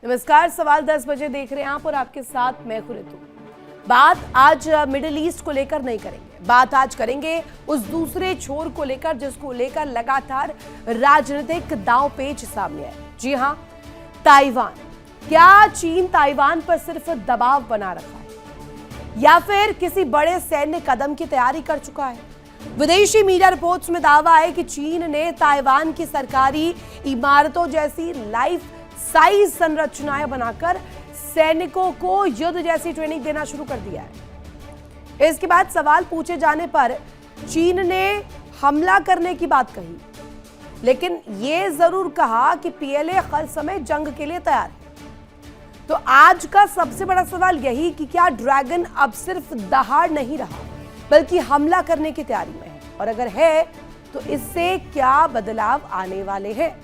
नमस्कार, सवाल 10 बजे देख रहे हैं आप और आपके साथ मैं हूं ऋतु। बात आज मिडिल ईस्ट को लेकर नहीं करेंगे, बात आज करेंगे उस दूसरे छोर को लेकर जिसको लेकर लगातार राजनीतिक दांवपेच सामने आए। जी हां, ताइवान। क्या चीन ताइवान पर सिर्फ दबाव बना रखा है या फिर किसी बड़े सैन्य कदम की तैयारी कर चुका है? विदेशी मीडिया रिपोर्ट्स में दावा है कि चीन ने ताइवान की सरकारी इमारतों जैसी लाइफ साइज संरचनाएं बनाकर सैनिकों को युद्ध जैसी ट्रेनिंग देना शुरू कर दिया है। इसके बाद सवाल पूछे जाने पर चीन ने हमला करने की बात कही, लेकिन यह जरूर कहा कि पीएलए हर समय जंग के लिए तैयार है। तो आज का सबसे बड़ा सवाल यही कि क्या ड्रैगन अब सिर्फ दहाड़ नहीं रहा बल्कि हमला करने की तैयारी में है, और अगर है तो इससे क्या बदलाव आने वाले हैं?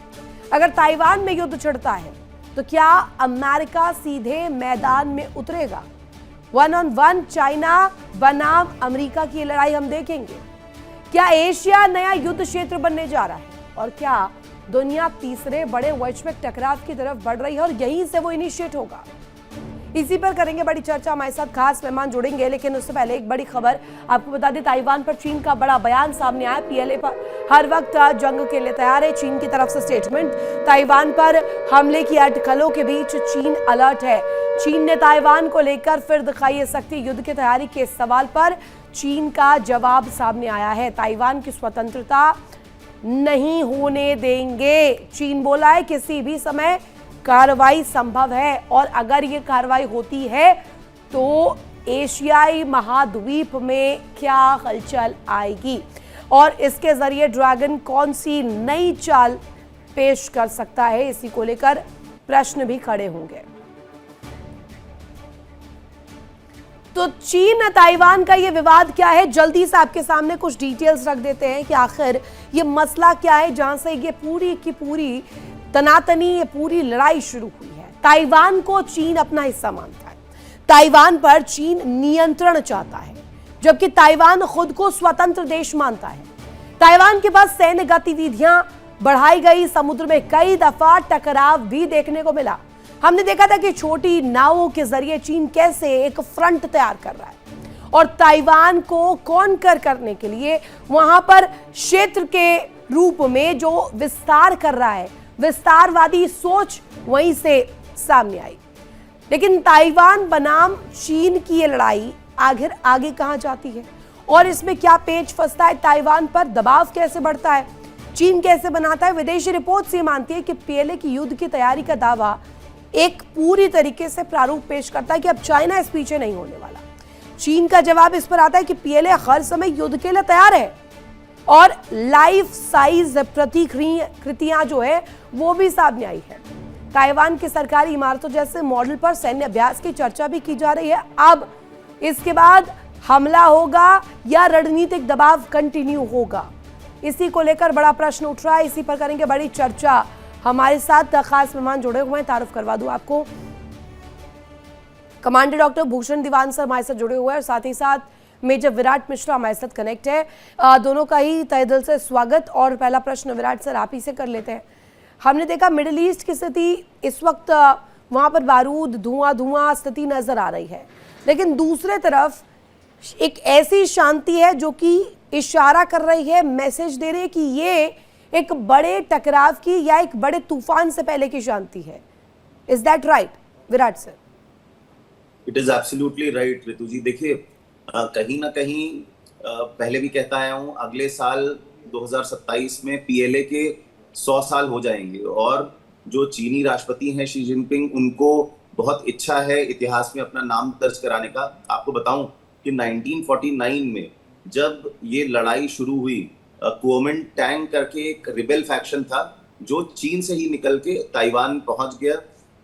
अगर ताइवान में युद्ध छिड़ता है तो क्या अमेरिका सीधे मैदान में उतरेगा? 1-on-1 चाइना बनाम अमेरिका की लड़ाई हम देखेंगे। क्या एशिया नया युद्ध क्षेत्र बनने जा रहा है और क्या दुनिया तीसरे बड़े वैश्विक टकराव की तरफ बढ़ रही है और यहीं से वो इनिशिएट होगा? इसी पर करेंगे बड़ी चर्चा। हमारे साथ खास मेहमान जुड़ेंगे, लेकिन उससे पहले एक बड़ी खबर आपको बता दें। ताइवान पर चीन का बड़ा बयान सामने आया। पीएलए पर हर वक्त जंग के लिए तैयार है, चीन की तरफ से स्टेटमेंट। ताइवान पर हमले की अटकलों के बीच चीन अलर्ट है। चीन ने ताइवान को लेकर फिर दिखाई है सख्ती। युद्ध की तैयारी के सवाल पर चीन का जवाब सामने आया है। ताइवान की स्वतंत्रता नहीं होने देंगे, चीन बोला है। किसी भी समय कार्रवाई संभव है और अगर ये कार्रवाई होती है तो एशियाई महाद्वीप में क्या हलचल आएगी और इसके जरिए ड्रैगन कौन सी नई चाल पेश कर सकता है, इसी को लेकर प्रश्न भी खड़े होंगे। तो चीन ताइवान का ये विवाद क्या है, जल्दी से आपके सामने कुछ डिटेल्स रख देते हैं कि आखिर ये मसला क्या है जहां से ये पूरी की पूरी तनातनी, ये पूरी लड़ाई शुरू हुई है। ताइवान को चीन अपना हिस्सा मानता है, ताइवान पर चीन नियंत्रण चाहता है, जबकि ताइवान खुद को स्वतंत्र देश मानता है। ताइवान के पास सैन्य गतिविधियां बढ़ाई गई, समुद्र में कई दफा टकराव भी देखने को मिला। हमने देखा था कि छोटी नावों के जरिए चीन कैसे एक फ्रंट तैयार कर रहा है और ताइवान को कॉन्कर करने के लिए वहां पर क्षेत्र के रूप में जो विस्तार कर रहा है, विस्तारवादी सोच वहीं से सामने आई। लेकिन ताइवान बनाम चीन की ये लड़ाई आखिर आगे कहां जाती है और इसमें क्या पेच फंसता है? ताइवान पर दबाव कैसे बढ़ता है, चीन कैसे बनाता है? विदेशी रिपोर्ट्स ये मानती है कि पीएलए की युद्ध की तैयारी का दावा एक पूरी तरीके से प्रारूप पेश करता है कि अब चाइना इस पीछे नहीं होने वाला। चीन का जवाब इस पर आता है कि पीएलए हर समय युद्ध के लिए तैयार है और लाइफ साइज प्रतिकृतियां जो है वो भी सामने आई है। ताइवान की सरकारी इमारतों जैसे मॉडल पर सैन्य अभ्यास की चर्चा भी की जा रही है। अब इसके बाद हमला होगा या रणनीतिक दबाव कंटिन्यू होगा, इसी को लेकर बड़ा प्रश्न उठ रहा है। इसी पर करेंगे बड़ी चर्चा। हमारे साथ खास मेहमान जुड़े हुए हैं, तारुफ करवा दूं आपको। कमांडर डॉक्टर भूषण दीवान सर हमारे साथ जुड़े हुए हैं और साथ ही साथ मेजर विराट मिश्रा हमारे साथ कनेक्ट है। दोनों का ही तहे दिल से स्वागत। और पहला प्रश्न विराट सर आप ही से कर लेते हैं। हमने देखा मिडिल ईस्ट की स्थिति इस वक्त वहां पर बारूद धुआं स्थिति नजर आ रही है, लेकिन दूसरे तरफ एक ऐसी शांति है जो कि इशारा कर रही है, मैसेज दे रही है कि ये एक बड़े टकराव की या एक बड़े तूफान से पहले की शांति है। Is that right Virat sir? It is absolutely right Ritu ji. देखिए, कहीं ना कहीं पहले भी कहता आया हूं, अगले साल 2027 में पीएलए के 100 साल हो जाएंगे और जो चीनी राष्ट्रपति हैं शी जिनपिंग, उनको बहुत इच्छा है इतिहास में अपना नाम दर्ज कराने का। आपको बताऊं कि 1949 में जब ये लड़ाई शुरू हुई, कुओमिंटांग करके एक रिबेल फैक्शन था जो चीन से ही निकल के ताइवान पहुंच गया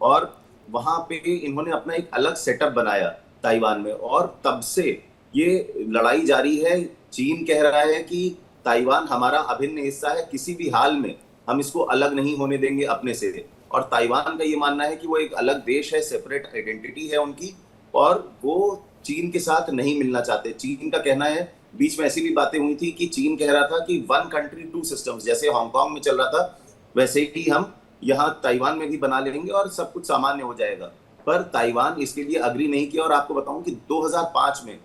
और वहां पे इन्होंने अपना एक अलग सेटअप बनाया ताइवान में, और तब से ये लड़ाई जारी है। चीन कह रहा है कि ताइवान हमारा अभिन्न हिस्सा है, किसी भी हाल में हम इसको अलग नहीं होने देंगे अपने से। और ताइवान का ये मानना है कि वो एक अलग देश है, सेपरेट आइडेंटिटी है उनकी, और वो चीन के साथ नहीं मिलना चाहते। चीन का कहना है, बीच में ऐसी भी बातें हुई थी कि चीन कह रहा था कि 1 कंट्री 2 सिस्टम्स, जैसे हांगकांग में चल रहा था वैसे ही हम यहाँ ताइवान में भी बना लेंगे और सब कुछ सामान्य हो जाएगा। पर ताइवान इसके लिए अग्री नहीं किया। और आपको बताऊं कि 2005 में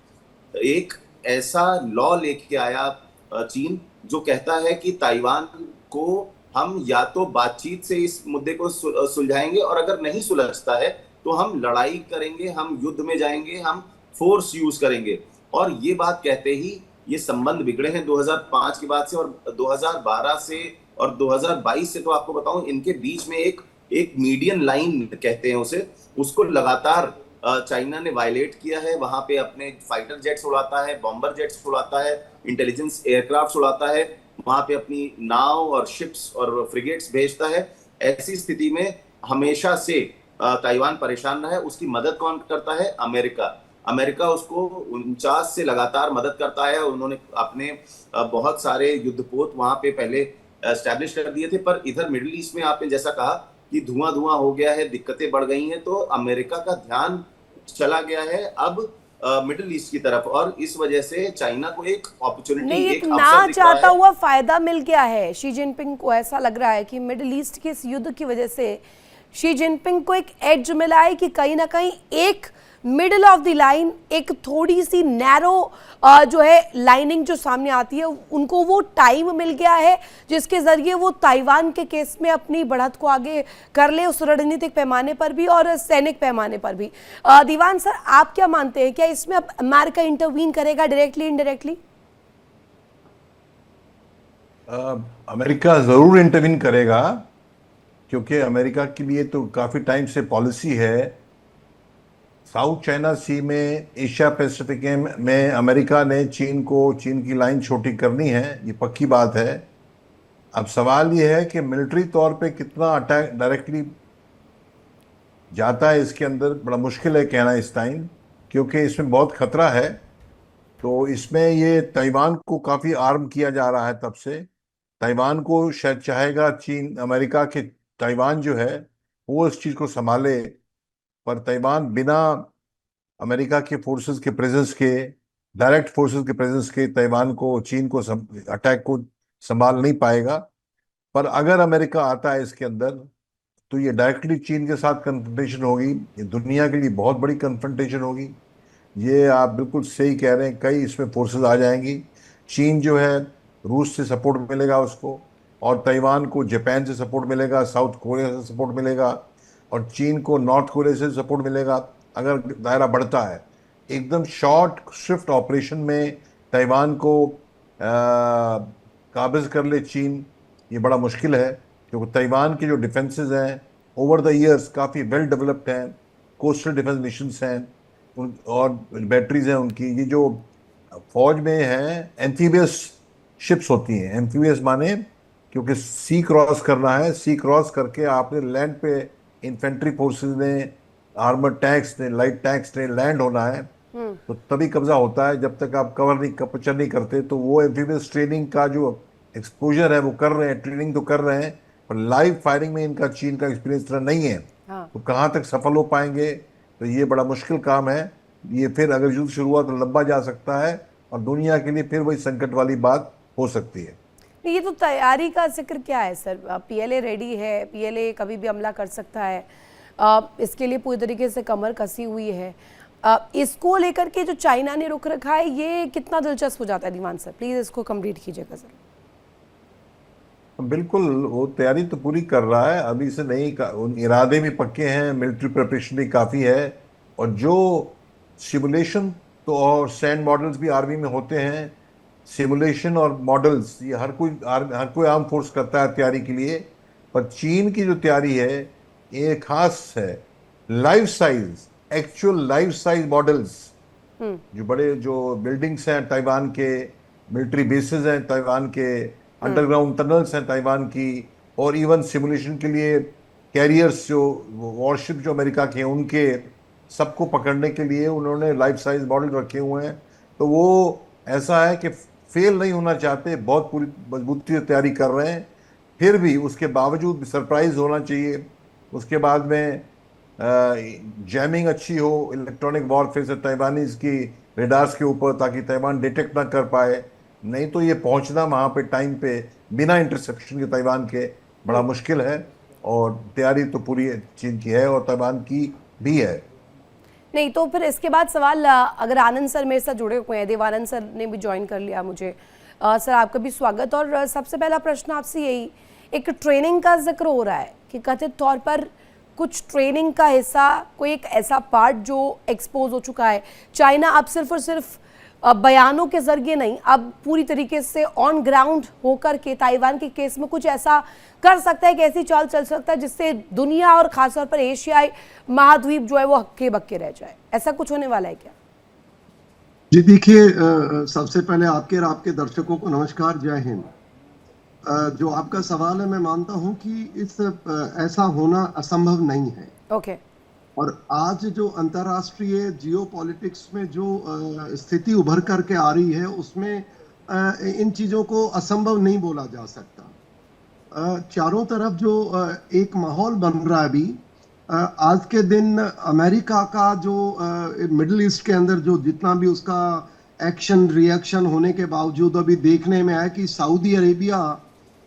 एक ऐसा लॉ लेके आया चीन, जो कहता है कि ताइवान को हम या तो बातचीत से इस मुद्दे को सुलझाएंगे, और अगर नहीं सुलझता है तो हम लड़ाई करेंगे, हम युद्ध में जाएंगे, हम फोर्स यूज करेंगे। और ये बात कहते ही ये संबंध बिगड़े हैं 2005 के बाद से, और 2012 से और 2022 से तो आपको बताऊं इनके बीच में एक एक मीडियन लाइन कहते हैं उसे, उसको लगातार चाइना ने वायलेट किया है। वहां पे अपने फाइटर जेट्स उड़ाता है, बॉम्बर जेट्स उड़ाता है, इंटेलिजेंस एयरक्राफ्ट उड़ाता है, वहां पे अपनी नाव और शिप्स और फ्रिगेट्स भेजता है। ऐसी स्थिति में हमेशा से ताइवान परेशान रहा है। उसकी मदद कौन करता है? अमेरिका। अमेरिका उसको 49 से लगातार मदद करता है। उन्होंने अपने बहुत सारे युद्धपोत वहां पे पहले एस्टैब्लिश कर दिए थे। पर इधर मिडिल ईस्ट में आपने जैसा कहा कि धुआं धुआं हो गया है, दिक्कतें बढ़ गई हैं, तो अमेरिका का ध्यान चला गया है अब मिडिल ईस्ट की तरफ, और इस वजह से चाइना को एक अपॉर्चुनिटी, नहीं, एक एक ना अवसर दिख रहा चाहता है। हुआ फायदा मिल गया है शी जिनपिंग को। ऐसा लग रहा है कि मिडिल ईस्ट के इस युद्ध की वजह से शी जिनपिंग को एक एज मिला है कि कहीं ना कहीं एक मिडिल ऑफ द लाइन, एक थोड़ी सी नैरो जो है लाइनिंग जो सामने आती है, उनको वो टाइम मिल गया है जिसके जरिए वो ताइवान के केस में अपनी बढ़त को आगे कर ले, उस रणनीतिक पैमाने पर भी और सैनिक पैमाने पर भी। दीवान सर, आप क्या मानते हैं, क्या इसमें अब अमेरिका इंटरवीन करेगा डायरेक्टली इनडायरेक्टली? अमेरिका ज़रूर इंटरवीन करेगा, क्योंकि अमेरिका के लिए तो काफ़ी टाइम से पॉलिसी है साउथ चाइना सी में, एशिया पैसिफिक में अमेरिका ने चीन की लाइन छोटी करनी है, ये पक्की बात है। अब सवाल ये है कि मिलिट्री तौर पे कितना अटैक डायरेक्टली जाता है इसके अंदर, बड़ा मुश्किल है कहना इस टाइम, क्योंकि इसमें बहुत खतरा है। तो इसमें ये ताइवान को काफ़ी आर्म किया जा रहा है तब से। ताइवान को शायद चाहेगा चीन, अमेरिका के ताइवान जो है वो इस चीज़ को संभाले, पर ताइवान बिना अमेरिका के फोर्सेस के प्रेजेंस के, डायरेक्ट फोर्सेस के प्रेजेंस के, ताइवान को, चीन को अटैक को संभाल नहीं पाएगा। पर अगर अमेरिका आता है इसके अंदर तो ये डायरेक्टली चीन के साथ कन्फ्रंटेशन होगी, ये दुनिया के लिए बहुत बड़ी कन्फ्रंटेशन होगी। ये आप बिल्कुल सही कह रहे हैं, कई इसमें फोर्सेस आ जाएंगी। चीन जो है रूस से सपोर्ट मिलेगा उसको, और ताइवान को जापान से सपोर्ट मिलेगा, साउथ कोरिया से सपोर्ट मिलेगा, और चीन को नॉर्थ कोरिया से सपोर्ट मिलेगा अगर दायरा बढ़ता है। एकदम शॉर्ट स्विफ्ट ऑपरेशन में ताइवान को काबिज कर ले चीन, ये बड़ा मुश्किल है, क्योंकि ताइवान के जो डिफेंसेस हैं ओवर द ईयर्स काफ़ी वेल डेवलप्ड हैं, कोस्टल डिफेंस मिशंस हैं और बैटरीज हैं उनकी। ये जो फौज में हैं एम्फीबियस शिप्स होती हैं, एम्फीबियस माने क्योंकि सी क्रॉस करना है, सी क्रॉस करके आपने लैंड पे इन्फेंट्री फोर्सेस ने, आर्मर टैंक्स ने, लाइट टैंक्स ने लैंड होना है, तो तभी कब्जा होता है। जब तक आप कवर नहीं, कैप्चर नहीं करते, तो वो एम्फीबियस ट्रेनिंग का जो एक्सपोजर है वो कर रहे हैं, ट्रेनिंग तो कर रहे हैं, पर लाइव फायरिंग में इनका चीन का एक्सपीरियंस इतना नहीं है। तो कहाँ तक सफल हो पाएंगे, तो ये बड़ा मुश्किल काम है। ये फिर अगर युद्ध शुरू हुआ तो लंबा जा सकता है, और दुनिया के लिए फिर वही संकट वाली बात हो सकती है। ये तो तैयारी का जिक्र क्या है सर? पीएलए रेडी है, पीएलए कभी भी हमला कर सकता है, इसके लिए पूरी तरीके से कमर कसी हुई है। इसको लेकर के जो चाइना ने रुख रखा है, ये कितना दिलचस्प हो जाता है? दीवान सर प्लीज इसको कंप्लीट कीजिएगा सर। बिल्कुल, वो तैयारी तो पूरी कर रहा है, अभी से नहीं, उन इरादे भी पक्के हैं, मिलिट्री प्रिपरेशन भी काफ़ी है, और जो सिमुलेशन तो और सैंड मॉडल्स भी आर्मी में होते हैं। सिमुलेशन और मॉडल्स ये हर कोई आर्म फोर्स करता है तैयारी के लिए, पर चीन की जो तैयारी है ये खास है। Life size, actual life size models, जो बड़े जो बिल्डिंग्स हैं ताइवान के, मिलिट्री बेसिस हैं ताइवान के, अंडरग्राउंड टनल्स हैं ताइवान की, और इवन सिमुलेशन के लिए कैरियर्स, जो वॉरशिप जो अमेरिका के हैं उनके, सबको पकड़ने के लिए उन्होंने लाइफ साइज मॉडल रखे हुए हैं। तो वो ऐसा है कि फेल नहीं होना चाहते, बहुत पूरी मजबूती से तैयारी कर रहे हैं। फिर भी उसके बावजूद भी सरप्राइज होना चाहिए। उसके बाद में जैमिंग अच्छी हो, इलेक्ट्रॉनिक वॉरफेयर से ताइवानीज की रेडार्स के ऊपर, ताकि ताइवान डिटेक्ट ना कर पाए। नहीं तो ये पहुंचना वहाँ पे टाइम पे बिना इंटरसेप्शन के ताइवान के बड़ा मुश्किल है। और तैयारी तो पूरी चीन की है और ताइवान की भी है। नहीं तो फिर इसके बाद सवाल, अगर आनंद सर मेरे साथ जुड़े हुए हैं, देवानंद सर ने भी ज्वाइन कर लिया मुझे। सर आपका भी स्वागत। और सबसे पहला प्रश्न आपसे यही, एक ट्रेनिंग का जिक्र हो रहा है कि कथित तौर पर कुछ ट्रेनिंग का हिस्सा, कोई एक ऐसा पार्ट जो एक्सपोज हो चुका है। चाइना अब सिर्फ और सिर्फ बयानों के जरिए नहीं, अब पूरी तरीके से ऑन ग्राउंड होकर के ताइवान के केस में कुछ ऐसा कर सकता है कि ऐसी चाल चल सकता है जिससे दुनिया और खासतौर पर एशियाई महाद्वीप जो है वो हक्के बक्के रह जाए। ऐसा कुछ होने वाला है क्या? जी देखिए, सबसे पहले आपके और आपके दर्शकों को नमस्कार, जय हिंद। जो आपका सवाल है, मैं मानता हूं कि ऐसा होना असंभव नहीं है। ओके। और आज जो अंतर्राष्ट्रीय जियोपॉलिटिक्स में जो स्थिति उभर करके आ रही है, उसमें इन चीजों को असंभव नहीं बोला जा सकता। चारों तरफ जो एक माहौल बन रहा है अभी, आज के दिन अमेरिका का जो मिडिल ईस्ट के अंदर जो जितना भी उसका एक्शन रिएक्शन होने के बावजूद अभी देखने में आया कि सऊदी अरेबिया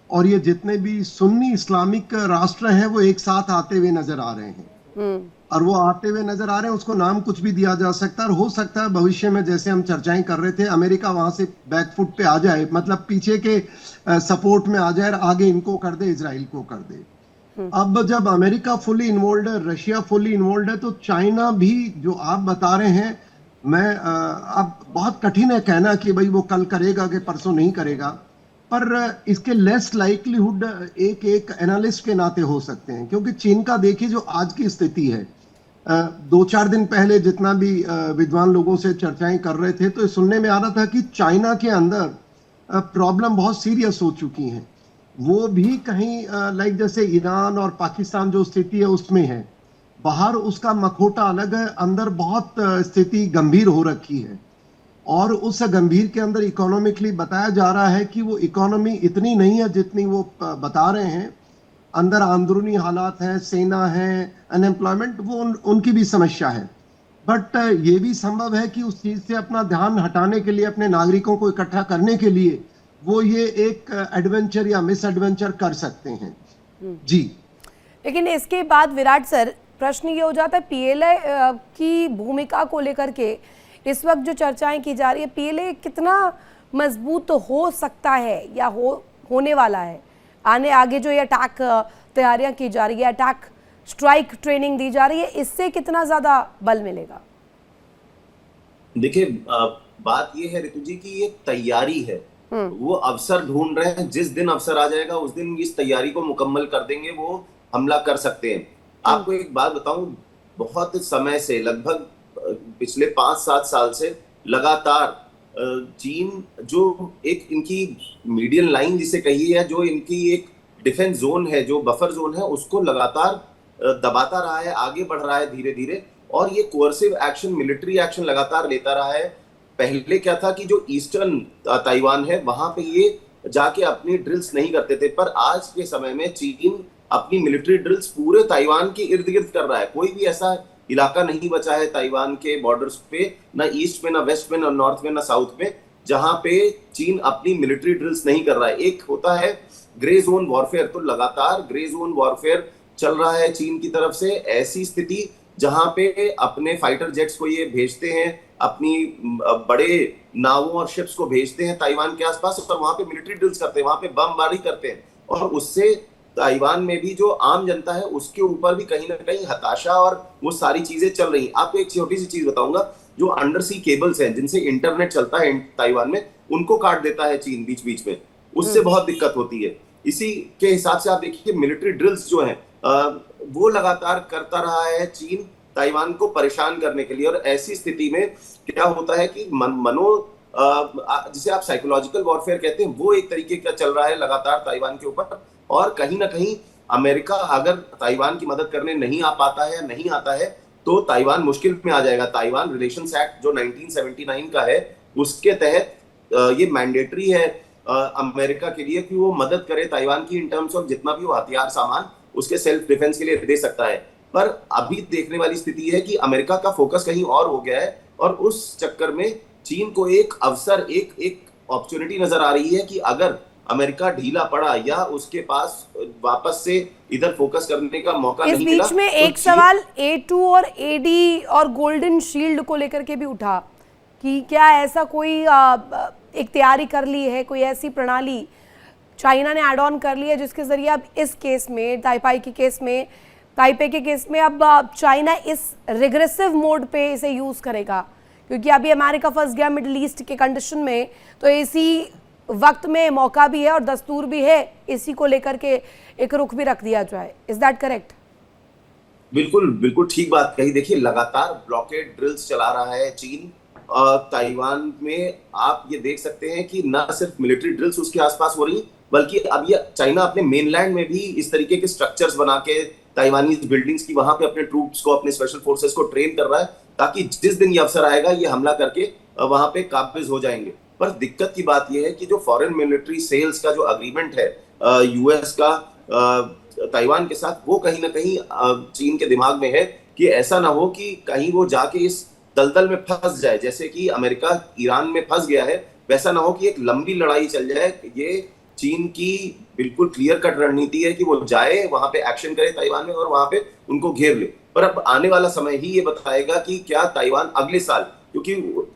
और ये जितने भी सुन्नी इस्लामिक राष्ट्र हैं वो एक साथ आते हुए नजर आ रहे हैं। और वो आते हुए नजर आ रहे हैं, उसको नाम कुछ भी दिया जा सकता है। और हो सकता है भविष्य में, जैसे हम चर्चाएं कर रहे थे, अमेरिका वहां से बैकफुट पे आ जाए, मतलब पीछे के सपोर्ट में आ जाए और आगे इनको कर दे, इजराइल को कर दे। अब जब अमेरिका फुली इन्वॉल्व है, रशिया फुली इन्वॉल्व है, तो चाइना भी, जो आप बता रहे हैं, मैं अब बहुत कठिन है कहना कि भाई वो कल करेगा कि परसों नहीं करेगा, पर इसके लेस लाइक्लीहुड एक एनालिस्ट के नाते हो सकते हैं। क्योंकि चीन का देखिए जो आज की स्थिति है, 2-4 दिन पहले जितना भी विद्वान लोगों से चर्चाएं कर रहे थे, तो ये सुनने में आ रहा था कि चाइना के अंदर प्रॉब्लम बहुत सीरियस हो चुकी है। वो भी कहीं लाइक जैसे ईरान और पाकिस्तान जो स्थिति है उसमें है, बाहर उसका मखोटा अलग है, अंदर बहुत स्थिति गंभीर हो रखी है। और उस गंभीर के अंदर इकोनॉमिकली बताया जा रहा है कि वो इकोनॉमी इतनी नहीं है जितनी वो बता रहे हैं। अंदर अंदरूनी हालात हैं, सेना है, अनएम्प्लॉयमेंट, वो उनकी भी समस्या है। बट ये भी संभव है कि उस चीज से अपना ध्यान हटाने के लिए, अपने नागरिकों को इकट्ठा करने के लिए वो ये एक एडवेंचर या मिस एडवेंचर कर सकते हैं। जी। लेकिन इसके बाद विराट सर, प्रश्न ये हो जाता है पीएलए की भूमिका को लेकर के इस वक्त जो चर्चाएं की जा रही है, पीएलए कितना मजबूत हो सकता है या होने वाला है? आगे जो ये अटैक तैयारियां की जा रही है, अटैक स्ट्राइक ट्रेनिंग दी जा रही है, इससे कितना ज्यादा बल मिलेगा? देखिए, बात ये है ऋतु जी की ये तैयारी है, वो अवसर ढूंढ रहे हैं। जिस दिन अवसर आ जाएगा उस दिन इस तैयारी को मुकम्मल कर देंगे, वो हमला कर सकते हैं। आपको एक बात बताऊं, बहुत समय से, लगभग पिछले 5-7 साल से लगातार चीन जो एक इनकी मीडियन लाइन जिसे कहिए, या जो इनकी एक डिफेंस जोन है, जो बफर जोन है, उसको लगातार दबाता रहा है, आगे बढ़ रहा है धीरे धीरे। और ये कोर्सिव एक्शन, मिलिट्री एक्शन लगातार लेता रहा है। पहले क्या था कि जो ईस्टर्न ताइवान है वहां पे ये जाके अपनी ड्रिल्स नहीं करते थे, पर आज के समय में चीन अपनी मिलिट्री ड्रिल्स पूरे ताइवान के इर्द गिर्द कर रहा है। कोई भी ऐसा इलाका नहीं बचा है ताइवान के बॉर्डर्स पे, ना ईस्ट में, ना वेस्ट में, ना नॉर्थ में, ना साउथ में, जहां पे चीन अपनी मिलिट्री ड्रिल्स नहीं कर रहा है। एक होता है ग्रे जोन वॉरफेयर, तो लगातार ग्रे जोन वॉरफेयर चल रहा है चीन की तरफ से। ऐसी स्थिति जहां पे अपने फाइटर जेट्स को ये भेजते हैं, अपनी बड़े नावों और शिप्स को भेजते हैं ताइवान के आसपास, और वहां पे मिलिट्री ड्रिल्स करते हैं, वहां पे बमबारी करते हैं। और उससे ताइवान में भी जो आम जनता है उसके ऊपर भी कहीं ना कहीं हताशा और वो सारी चीजें चल रही हैं। आपको एक छोटी सी चीज बताऊंगा, जो अंडर सी केबल्स हैं जिनसे इंटरनेट चलता है ताइवान में, उनको काट देता है चीन बीच बीच में, उससे बहुत दिक्कत होती है। इसी के हिसाब से आप देखिए मिलिट्री ड्रिल्स जो हैं वो लगातार करता रहा है चीन ताइवान को परेशान करने के लिए। और ऐसी स्थिति में क्या होता है कि जिसे आप साइकोलॉजिकल वॉरफेयर कहते हैं, वो एक तरीके का चल रहा है लगातार ताइवान के ऊपर। और कहीं ना कहीं अमेरिका अगर ताइवान की मदद करने नहीं आ पाता है या नहीं आता है, तो ताइवान मुश्किल में आ जाएगा। ताइवान रिलेशंस एक्ट जो 1979 का है, उसके तहत ये मैंडेटरी है अमेरिका के लिए कि वो मदद करे ताइवान की, इन टर्म्स ऑफ जितना भी वो हथियार सामान उसके सेल्फ डिफेंस के लिए दे सकता है। पर अभी देखने वाली स्थिति है कि अमेरिका का फोकस कहीं और हो गया है, और उस चक्कर में चीन को एक अवसर, एक अपॉर्चुनिटी नजर आ रही है कि अगर अमेरिका ढीला पड़ा या उसके पास वापस से इधर फोकस करने का मौका इस नहीं मिला। बीच में तो एक सवाल A2 और AD और गोल्डन शील्ड को लेकर के भी उठा कि क्या ऐसा कोई एक तैयारी कर ली है, कोई ऐसी प्रणाली चाइना ने ऐड ऑन कर ली है जिसके जरिए अब इस केस में ताइपे के केस में अब चाइना इस रिग्रेसिव मोड पे इसे यूज करेगा, क्योंकि अभी अमेरिका फंस गया मिडिल ईस्ट के कंडीशन में, तो इसी वक्त में मौका भी है और दस्तूर भी है इसी को लेकर के एक रुख भी रख दिया जाए। Is that correct? बिल्कुल बिल्कुल ठीक बात कही। देखिए लगातार ब्लॉकेड ड्रिल्स चला रहा है चीन ताइवान में। आप ये देख सकते हैं कि न सिर्फ मिलिट्री ड्रिल्स उसके आसपास हो रही, बल्कि अब ये चाइना अपने मेनलैंड में भी इस तरीके के स्ट्रक्चर्स बना के ताइवानीज बिल्डिंग्स की वहां पे अपने ट्रूप्स को, अपने स्पेशल फोर्सेस को ट्रेन कर रहा है, ताकि जिस दिन ये अवसर आएगा ये हमला करके वहां पे काबिज हो जाएंगे। पर दिक्कत की बात यह है कि जो फॉरेन मिलिट्री सेल्स का जो अग्रीमेंट है यूएस का ताइवान के साथ, वो कहीं ना कहीं चीन के दिमाग में है कि ऐसा ना हो कि कहीं वो जाके इस दलदल में फंस जाए, जैसे कि अमेरिका ईरान में फंस गया है, वैसा ना हो कि एक लंबी लड़ाई चल जाए। ये चीन की बिल्कुल क्लियर कट रणनीति है कि वो जाए वहां पे एक्शन करे ताइवान में और वहां पे उनको घेर ले। पर अब आने वाला समय ही ये बताएगा कि क्या ताइवान अगले साल, क्योंकि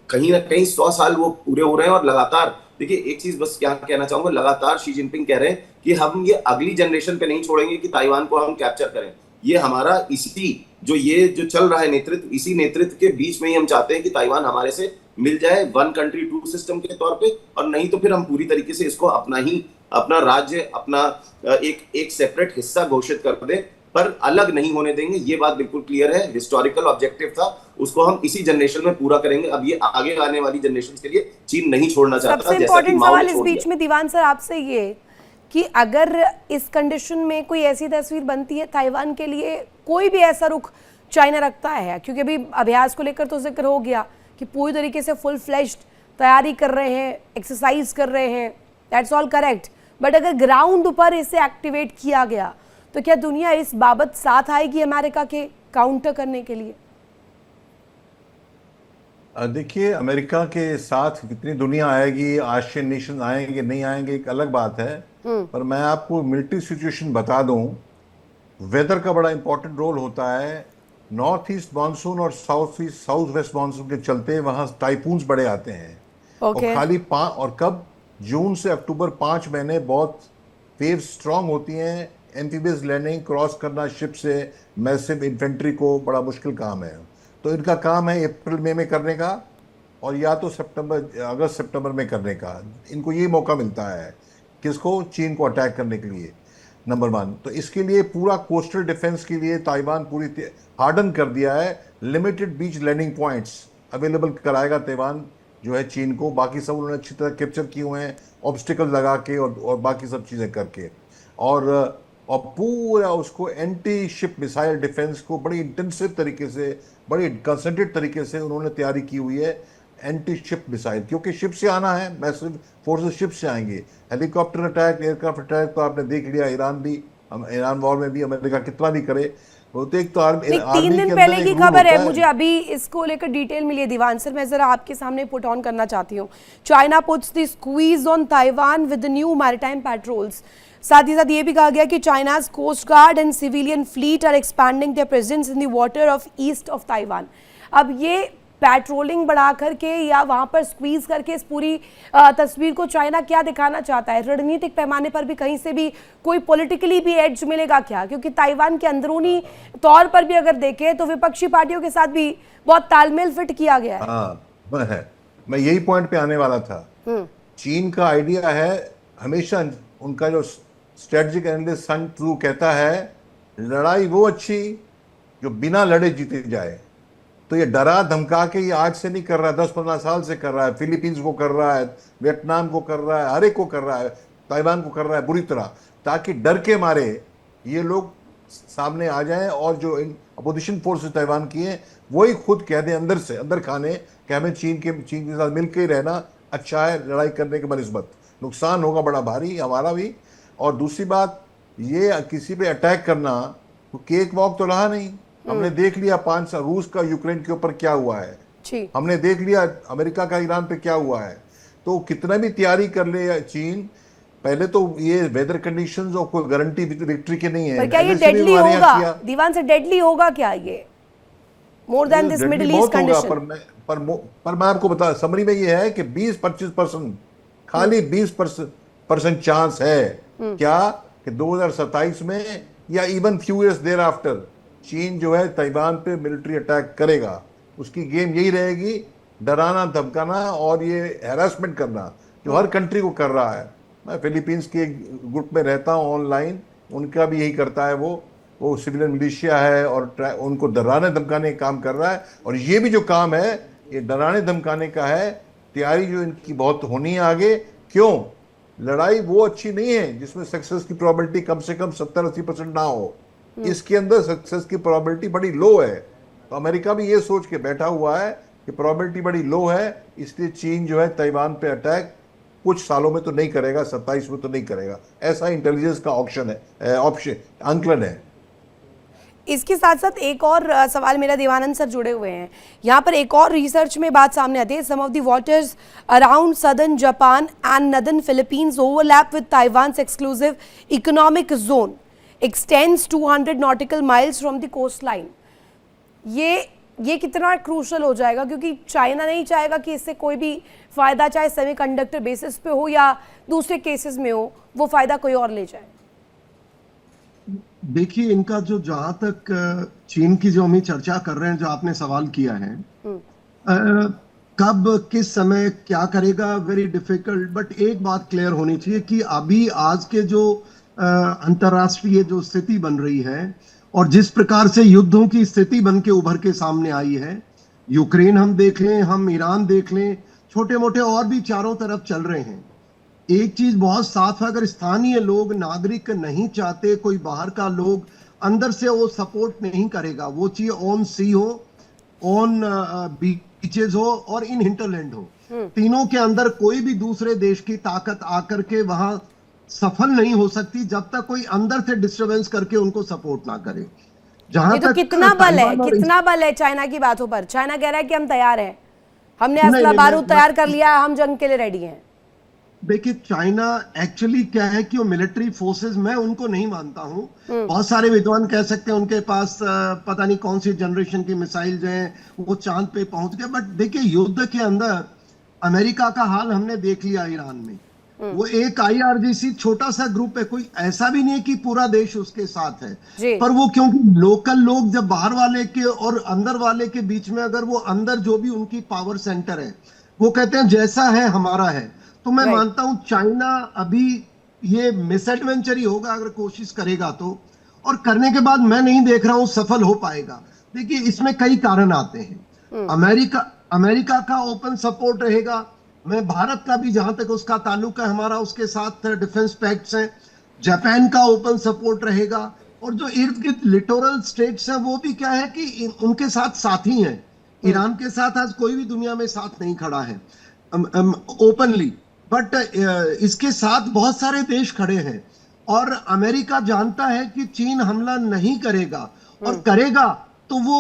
कहीं ना कहीं 100 साल वो पूरे हो रहे हैं और लगातार, देखिए एक चीज बस क्या कहना चाहूंगा, लगातार शी जिनपिंग कह रहे हैं कि हम ये अगली जनरेशन पे नहीं छोड़ेंगे कि ताइवान को हम कैप्चर करें। ये हमारा इसी जो चल रहा है नेतृत्व, इसी नेतृत्व के बीच में ही हम चाहते हैं कि ताइवान हमारे से मिल जाए 1 कंट्री 2 सिस्टम के तौर पे, और नहीं तो फिर हम पूरी तरीके से इसको अपना राज्य, अपना एक सेपरेट हिस्सा घोषित कर दें, पर अलग नहीं होने देंगे। ये बात बिल्कुल क्लियर है। हिस्टोरिकल ऑब्जेक्टिव था, उसको हम इसी जनरेशन में पूरा करेंगे। अब ये आगे आने वाली जनरेशन के लिए चीन नहीं छोड़ना चाहता। सबसे इम्पोर्टेंट सवाल इस बीच में दीवान सर आपसे ये कि अगर इस कंडीशन में कोई ऐसी तस्वीर बनती है ताइवान के लिए, कोई भी ऐसा रुख चाइना रखता है, क्योंकि अभी अभ्यास को लेकर तो जिक्र हो गया कि पूरी तरीके से फुल फ्लेश्ड तैयारी कर रहे हैं, एक्सरसाइज कर रहे हैं, दैट्स ऑल करेक्ट, बट अगर ग्राउंड पर इसे एक्टिवेट किया गया तो क्या दुनिया इस बाबत साथ आएगी अमेरिका के काउंटर करने के लिए? देखिए, अमेरिका के साथ कितनी दुनिया आएगी, एशियन नेशन आएंगे नहीं आएंगे एक अलग बात है, पर मैं आपको मिलिट्री सिचुएशन बता दूं, वेदर का बड़ा इंपॉर्टेंट रोल होता है। नॉर्थ ईस्ट मानसून और साउथ वेस्ट मानसून के चलते वहां टाइफून्स बड़े आते हैं। Okay. और खाली और कब जून से अक्टूबर 5 महीने बहुत वेव स्ट्रांग होती हैं। एम्फीबियस लैंडिंग, क्रॉस करना शिप से मैसिव इन्फेंट्री को बड़ा मुश्किल काम है। तो इनका काम है अप्रैल मई में करने का, और या तो अगस्त सितंबर में करने का। इनको ये मौका मिलता है किसको, चीन को अटैक करने के लिए, नंबर 1। तो इसके लिए पूरा कोस्टल डिफेंस के लिए ताइवान पूरी हार्डन कर दिया है। लिमिटेड बीच लैंडिंग पॉइंट्स अवेलेबल कराएगा ताइवान जो है चीन को। बाकी सब उन्होंने अच्छी तरह कैप्चर किए हुए हैं, ऑब्स्टिकल लगा के और बाकी सब चीज़ें करके, और पूरा उसको एंटी शिप मिसाइल डिफेंस को बड़ी इंटेंसिव तरीके से, बड़ी कंसंट्रेट तरीके से उन्होंने तैयारी की हुई है एंटी शिप मिसाइल, क्योंकि शिप से आना है, मैसिव फोर्सेस शिप से आएंगे। हेलीकॉप्टर अटैक, एयरक्राफ्ट अटैक तो आपने देख लिया, ईरान वॉर में भी अमेरिका कितना भी करे, वो तो एक तो 3 दिन पहले की खबर है, मुझे अभी इसको लेकर डिटेल मिली है दीवान सर, मैं जरा आपके सामने पुट ऑन करना चाहती हूँ। China puts the squeeze on Taiwan with the new maritime patrols. साथ ही साथ ये भी कहा गया कि China's coast guard and civilian fleet are expanding their presence in the water off east of Taiwan. अब ये पेट्रोलिंग बढ़ा करके या वहां पर स्क्वीज करके इस पूरी तस्वीर को चाइना क्या दिखाना चाहता है? रणनीतिक पैमाने पर भी कहीं से भी कोई पॉलिटिकली भी एड्ज मिलेगा क्या? क्योंकि ताइवान के अंदरूनी तौर पर भी अगर देखें तो विपक्षी पार्टियों के साथ भी बहुत तालमेल फिट किया गया है। हाँ, मैं यही पॉइंट पे आने वाला था। चीन का आइडिया है, हमेशा उनका जो स्ट्रेटेजिक एनालिस्ट सन ट्रू कहता है, लड़ाई वो अच्छी जो बिना लड़े जीते जाए। तो ये डरा धमका के ये आज से नहीं कर रहा है, 10-15 साल से कर रहा है। फिलीपींस को कर रहा है, वियतनाम को कर रहा है, हर एक को कर रहा है, ताइवान को कर रहा है बुरी तरह, ताकि डर के मारे ये लोग सामने आ जाएं और जो इन अपोजिशन फोर्सेस ताइवान की हैं वही खुद कह दें अंदर से, अंदर खाने कि हमें चीन के साथ मिल के रहना अच्छा है लड़ाई करने के बनिस्बत। नुकसान होगा बड़ा भारी हमारा भी। और दूसरी बात, ये किसी पे अटैक करना तो केक वॉक तो रहा नहीं। हमने देख लिया 5 साल रूस का यूक्रेन के ऊपर क्या हुआ है, हमने देख लिया अमेरिका का ईरान पे क्या हुआ है। तो कितना भी तैयारी कर ले चीन, पहले तो ये वेदर कंडीशंस और कोई गारंटी विक्ट्री के नहीं है। पर क्या ये पहले से भी डेडली हमारे यहाँ होगा किया। दीवान से, डेडली होगा क्या ये, more than this Deadly middle बहुत ईस्ट होगा, कंडीशन? पर मैं आपको बता, समरी में ये है कि 20-25% खाली 20% चांस है क्या कि 2027 में या even few years thereafter चीन जो है ताइवान पे मिलिट्री अटैक करेगा। उसकी गेम यही रहेगी, डराना धमकाना और ये हैरेसमेंट करना जो हर कंट्री को कर रहा है। मैं फिलीपींस के ग्रुप में रहता हूँ ऑनलाइन, उनका भी यही करता है। वो सिविलियन मिलिशिया है और उनको डराने धमकाने का काम कर रहा है। और ये भी जो काम है ये डराने धमकाने का है, तैयारी जो इनकी बहुत होनी है आगे। क्यों? लड़ाई वो अच्छी नहीं है जिसमें सक्सेस की प्रोबेबिलिटी कम से कम 70-80% ना हो। इसके अंदर सक्सेस की प्रोबेबिलिटी बड़ी लो है। तो अमेरिका भी ये सोच के बैठा हुआ है कि प्रोबेबिलिटी बड़ी लो है, इसलिए चीन जो है ताइवान पे अटैक कुछ सालों में तो नहीं करेगा, 27 में तो नहीं करेगा। ऐसा इंटेलिजेंस का ऑप्शन आंकलन है। इसके साथ साथ एक और सवाल मेरा, देवानंद सर जुड़े हुए हैं यहाँ पर। एक और रिसर्च में बात सामने आती है, some of the waters around southern Japan and northern Philippines overlap with Taiwan's exclusive economic zone extends 200 nautical miles from the coast line. ये कितना क्रूशल हो जाएगा, क्योंकि चाइना नहीं चाहेगा कि इससे कोई भी फायदा, चाहे सेमीकंडक्टर बेसिस पे हो या दूसरे केसेस में हो, वो फायदा कोई और ले जाए। देखिए, इनका जो जहां तक चीन की जो हम चर्चा कर रहे हैं, जो आपने सवाल किया है, कब किस समय क्या करेगा, वेरी डिफिकल्ट। बट एक बात क्लियर होनी चाहिए कि अभी आज के जो अंतर्राष्ट्रीय जो स्थिति बन रही है और जिस प्रकार से युद्धों की स्थिति बन के उभर के सामने आई है, यूक्रेन हम देख लें, हम ईरान देख लें, छोटे मोटे और भी चारों तरफ चल रहे हैं। एक चीज बहुत साफ है, अगर स्थानीय लोग, नागरिक नहीं चाहते, कोई बाहर का लोग अंदर से वो सपोर्ट नहीं करेगा। वो चाहिए ऑन सी हो, ऑन बीचेस हो और इन हिंटरलैंड हो। तीनों के अंदर कोई भी दूसरे देश की ताकत आकर के वहां सफल नहीं हो सकती जब तक कोई अंदर से डिस्टरबेंस करके उनको सपोर्ट ना करे। जहां ये तो तक कितना बल है चाइना की बातों पर। चाइना कह रहा है कि हम तैयार हैं, हमने असला बारूद तैयार कर लिया, हम जंग के लिए रेडी हैं। देखिए, चाइना एक्चुअली क्या है कि वो मिलिट्री फोर्सेस, मैं उनको नहीं मानता हूं। बहुत सारे विद्वान कह सकते हैं उनके पास पता नहीं कौन सी जनरेशन की मिसाइल्स हैं, वो चांद पे पहुंच गए। बट देखिए, युद्ध के अंदर अमेरिका का हाल हमने देख लिया ईरान में। वो एक IRGC छोटा सा ग्रुप है, कोई ऐसा भी नहीं है कि पूरा देश उसके साथ है। पर वो क्योंकि लोकल लोग जब बाहर वाले के और अंदर वाले के बीच में, अगर वो अंदर जो भी उनकी पावर सेंटर है, वो कहते हैं जैसा है हमारा है, तो मैं मानता हूं चाइना अभी ये मिसएडवेंचर ही होगा अगर कोशिश करेगा तो, और करने के बाद मैं नहीं देख रहा हूं सफल हो पाएगा। देखिए, इसमें कई कारण आते हैं। अमेरिका का ओपन सपोर्ट रहेगा। मैं भारत का भी, जहां तक उसका ताल्लुक है हमारा, उसके साथ डिफेंस पैक्ट्स हैं। जापान का ओपन सपोर्ट रहेगा। और जो इर्द गिर्द लिटोरल स्टेट्स हैं, वो भी क्या है कि उनके साथ साथी हैं। ईरान के साथ आज कोई भी दुनिया में साथ नहीं खड़ा है ओपनली, बट इसके साथ बहुत सारे देश खड़े हैं। और अमेरिका जानता है कि चीन हमला नहीं करेगा, और करेगा तो वो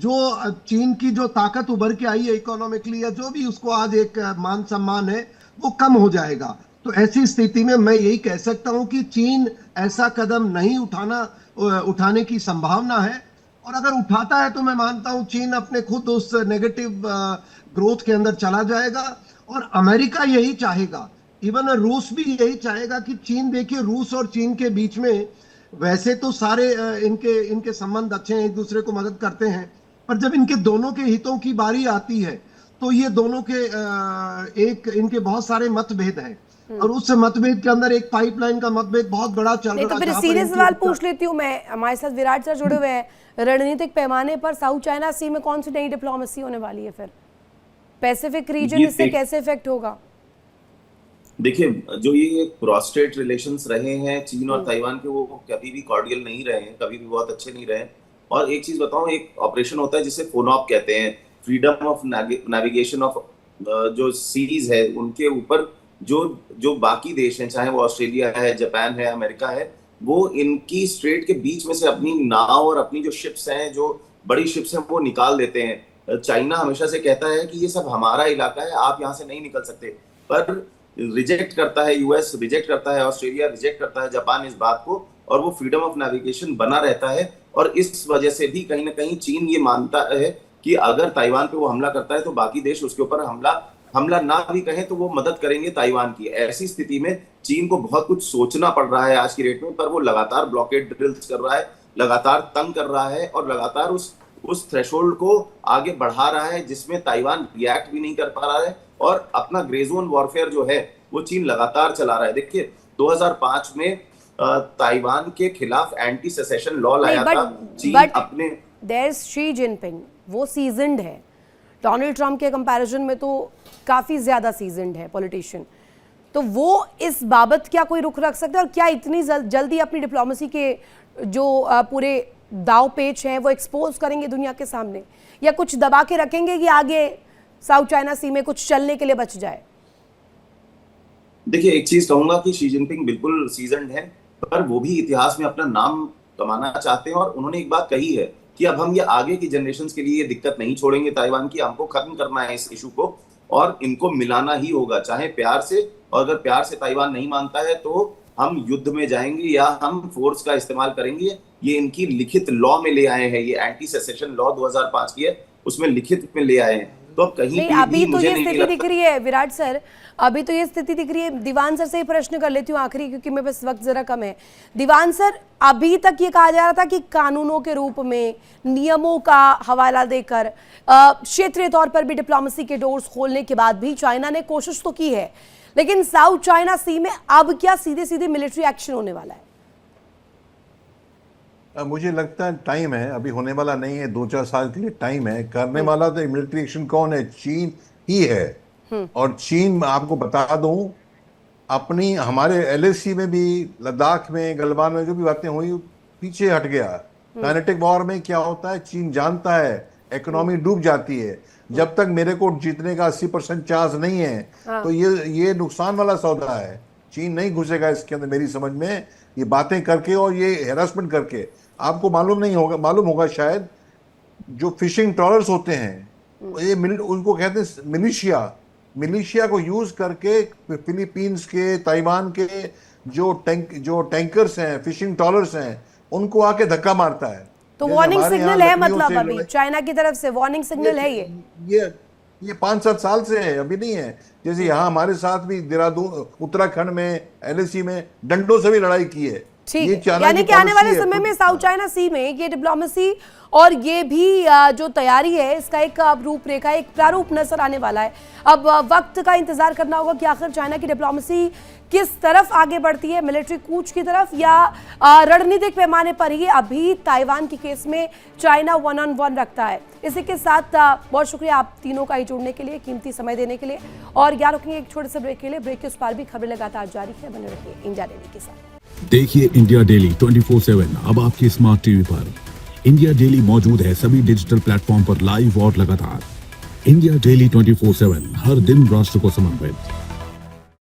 जो चीन की जो ताकत उभर के आई है इकोनॉमिकली, या जो भी उसको आज एक मान सम्मान है, वो कम हो जाएगा। तो ऐसी स्थिति में मैं यही कह सकता हूं कि चीन ऐसा कदम नहीं उठाने की संभावना है। और अगर उठाता है तो मैं मानता हूं चीन अपने खुद उस नेगेटिव ग्रोथ के अंदर चला जाएगा। और अमेरिका यही चाहेगा, इवन रूस भी यही चाहेगा कि चीन, देखिए रूस और चीन के बीच में वैसे तो सारे इनके संबंध अच्छे हैं, एक दूसरे को मदद करते हैं, पर जब इनके दोनों के हितों की बारी आती है तो ये दोनों के इनके बहुत सारे मतभेद हैं। और उस मतभेद के अंदर एक पाइपलाइन का मतभेद बहुत बड़ा चल रहा है। तो फिर सीरियस सवाल पूछ लेती हूँ मैं, हमारे साथ विराट सर जुड़े हुए हैं। रणनीतिक पैमाने पर साउथ चाइना सी में कौन सी नई डिप्लोमेसी होने वाली है? फिर पैसिफिक रीजन इससे कैसे इफेक्ट होगा? देखिए, जो ये क्रॉस-स्टेट रिलेशंस रहे हैं चीन और ताइवान के, वो कभी भी कॉर्डियल नहीं रहे हैं, कभी भी बहुत अच्छे नहीं रहे। और एक चीज बताऊं, एक ऑपरेशन होता है जिसे फोनॉप कहते हैं, फ्रीडम ऑफ नेविगेशन ऑफ जो सीरीज है, उनके ऊपर जो बाकी देश हैं, चाहे वो ऑस्ट्रेलिया है, जापान है, अमेरिका है, वो इनकी स्ट्रेट के बीच में से अपनी नाव और अपनी जो शिप्स हैं, जो बड़ी शिप्स हैं, वो निकाल देते हैं। चाइना हमेशा से कहता है कि ये सब हमारा इलाका है, आप यहाँ से नहीं निकल सकते। पर रिजेक्ट करता है, यूएस रिजेक्ट करता है, ऑस्ट्रेलिया रिजेक्ट करता है, जापान इस बात को, और वो फ्रीडम ऑफ नेविगेशन बना रहता है। और इस वजह से भी कहीं ना कहीं चीन ये मानता है कि अगर ताइवान पे वो हमला करता है तो बाकी देश उसके ऊपर हमला ना भी कहें तो वो मदद करेंगे ताइवान की। ऐसी स्थिति में चीन को बहुत कुछ सोचना पड़ रहा है आज की डेट में, पर वो लगातार ब्लॉकेड ड्रिल्स कर रहा है, लगातार तंग कर रहा है और लगातार उस थ्रेशोल्ड को आगे बढ़ा रहा है जिसमें ताइवान रिएक्ट भी नहीं कर पा रहा है, और अपना ग्रे जोन वॉरफेयर जो है वो चीन लगातार चला रहा है। देखिए 2005 में ताइवान के खिलाफ एंटी सेसेशन लॉ लाया था चीन अपने। देयर इज शी जिनपिंग, वो सीजन्ड है, डोनाल्ड ट्रंप के कंपैरिजन में तो काफी ज्यादा सीजन्ड है पॉलिटिशियन, तो वो इस बाबत क्या कोई रुख रख सकता है? और क्या इतनी जल्दी अपनी डिप्लोमेसी के जो पूरे दाव पेच हैं वो एक्सपोज करेंगे दुनिया के सामने, या कुछ दबा के रखेंगे कि आगे साउथ चाइना सी में कुछ चलने के लिए बच जाए? देखिए एक चीज कहूंगा कि शी जिनपिंग बिल्कुल सीजन्ड है, पर वो भी इतिहास में अपना नाम कमाना चाहते हैं, और उन्होंने एक बात कही है कि अब हम ये आगे की जनरेशंस के लिए ये दिक्कत नहीं छोड़ेंगे ताइवान की, हमको खत्म करना है इस इशू को और इनको मिलाना ही होगा, चाहे प्यार से, और अगर प्यार से ताइवान नहीं मानता है तो हम युद्ध में जाएंगे या हम फोर्स का इस्तेमाल करेंगे। ये इनकी लिखित लॉ में ले आए हैं, ये एंटी सेसेशन लॉ 2005 की है उसमें लिखित में ले आए हैं। तो अब कहीं अभी तो ये स्थिति दिख रही है विराट सर, अभी तो ये स्थिति दिख रही है। दीवान सर से ही प्रश्न कर लेती हूँ आखिरी, क्योंकि मेरे पास वक्त जरा कम है। दीवान सर, अभी तक ये कहा जा रहा था कि कानूनों के रूप में, नियमों का हवाला देकर, क्षेत्रीय तौर पर भी डिप्लोमेसी के डोर्स खोलने के बाद भी चाइना ने कोशिश तो की है, लेकिन साउथ चाइना सी में अब क्या सीधे सीधे मिलिट्री एक्शन होने वाला है? मुझे लगता है टाइम है, अभी होने वाला नहीं है, 2-4 साल के लिए टाइम है। करने वाला तो मिलिट्री एक्शन कौन है? चीन ही है। और चीन, आपको बता दूं, अपनी हमारे एलएसी में भी, लद्दाख में, गलवान में जो भी बातें हुई, पीछे हट गया। काइनेटिक वॉर में क्या होता है चीन जानता है, इकोनॉमी डूब जाती है। जब तक मेरे को जीतने का 80% चांस नहीं है तो ये नुकसान वाला सौदा है। चीन नहीं घुसेगा इसके अंदर मेरी समझ में, ये बातें करके और ये हैरेसमेंट करके। आपको मालूम होगा शायद, जो फिशिंग ट्रॉलर्स होते हैं ये उनको कहते हैं मिलिशिया को यूज करके फिलीपींस के, ताइवान के जो टैंकर्स हैं, फिशिंग ट्रॉलर्स हैं, उनको आके धक्का मारता है। तो वार्निंग सिग्नल है, मतलब अभी चाइना की तरफ से वार्निंग सिग्नल है ये 5-7 साल से है, अभी नहीं है। जैसे यहाँ हमारे साथ भी देहरादून, उत्तराखंड में, एलएसी में डंडों से भी लड़ाई की है। ठीक, यानी कि आने वाले समय में साउथ चाइना सी में ये डिप्लोमेसी और ये भी जो तैयारी है, इसका एक रूपरेखा, एक प्रारूप नजर आने वाला है। अब वक्त का इंतजार करना होगा कि आखिर चाइना की डिप्लोमेसी किस तरफ आगे बढ़ती है, मिलिट्री कूच की तरफ या रणनीतिक पैमाने पर ही अभी ताइवान के केस में चाइना 1-on-1 रखता है। इसी के साथ बहुत शुक्रिया आप तीनों का ही जुड़ने के लिए, कीमती समय देने के लिए। और याद रखेंगे एक छोटे से ब्रेक के लिए, ब्रेक के उस पार भी खबरें लगातार जारी है, बने रहिए इंडिया डेली के साथ। देखिए इंडिया डेली 24/7 अब आपके स्मार्ट टीवी पर। इंडिया डेली मौजूद है सभी डिजिटल प्लेटफॉर्म पर लाइव और लगातार। इंडिया डेली 24/7 हर दिन राष्ट्र को समर्पित।